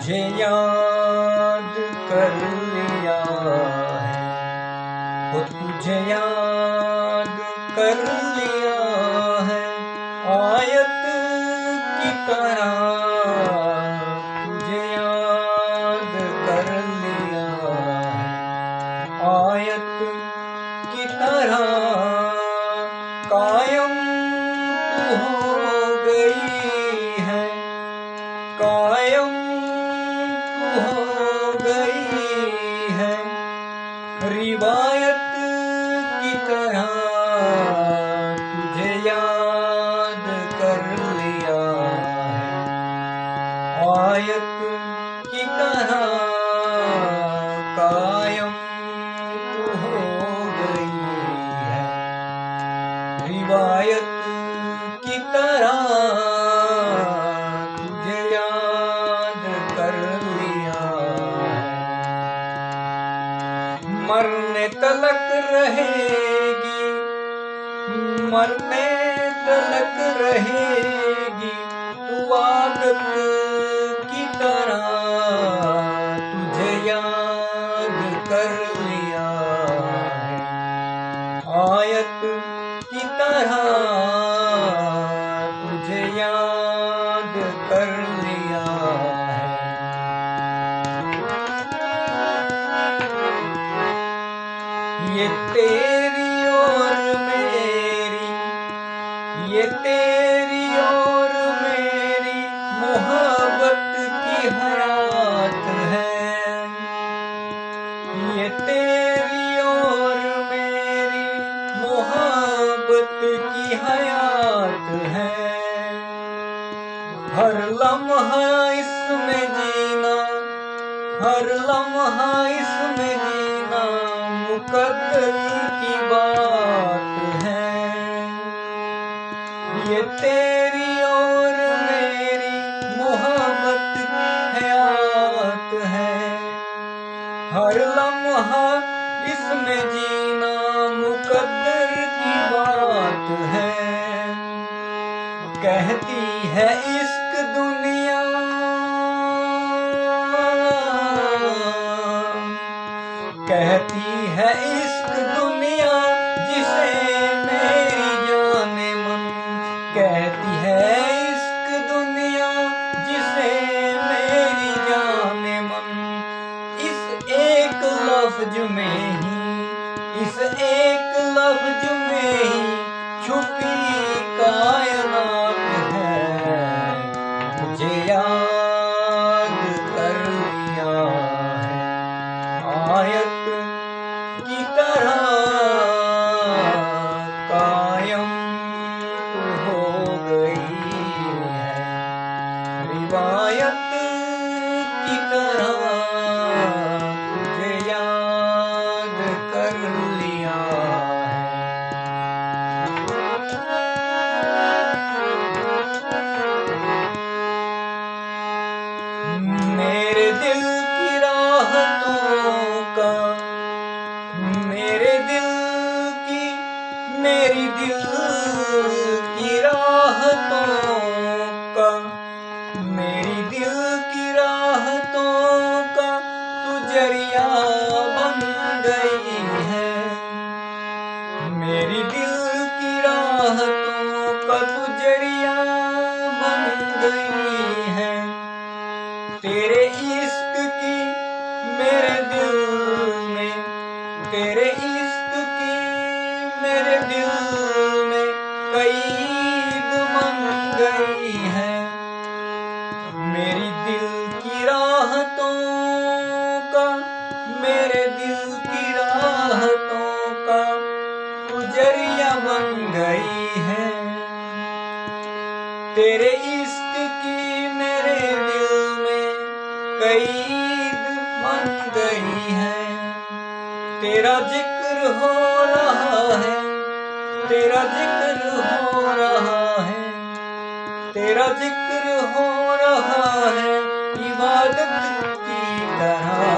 तुझे याद कर लिया है, वो तुझे याद कर लिया है, आयत की तरह तुझे याद कर लिया है, आयत की तरह कायम तू हो गई है, कायम हो गई है, रिवायत की तरह तुझे याद कर लिया है, आयत की तरह कायम तू हो गई है, रिवायत की तरह मरने तलक रहेगी, मरने तलक रहेगी तू आदत की तरह, तुझे याद कर लिया है, आयत की तरह तुझे याद कर लिया है। ये तेरी और मेरी, ये तेरी और मेरी मोहब्बत की हयात है, ये तेरी और मेरी मोहब्बत की हयात है, हर लम्हा इसमें जीना, हर लम्हा इसमें जीना मुकद्दर की बात है, ये तेरी और मेरी मोहब्बत हयात है, हर लम्हा इसमें जीना मुकद्दर की बात है, कहती है इश्क दुनिया, कहती है इश्क दुनिया जिसे मेरी जाने मन, कहती है इश्क दुनिया जिसे मेरी जाने मन, इस एक लफ्ज में ही, इस एक लफ्ज में ही छुपी कायनात है, मुझे याद कर लिया है, आयत की तरह कायम तू हो गई है, रिवायत की तरह तुझे याद कर लिया है। मेरे दिल की राहतों का, मेरे दिल की, मेरी दिल की राहतों का, मेरी दिल की राहतों का तू जरिया बन गई है, मेरी दिल की राहतों का तू जरिया बन गई है, तेरे इश्क की मेरे दिल में, तेरे इश्क की मेरे दिल में कैद बन गई है, मेरी दिल की राहतों का, मेरे दिल की राहतों का तू जरिया बन गई है, तेरे इश्क की मेरे दिल में कैद बन गई है, तेरा जिक्र हो रहा है, तेरा जिक्र हो रहा है, तेरा जिक्र हो रहा है, इबादत की तरह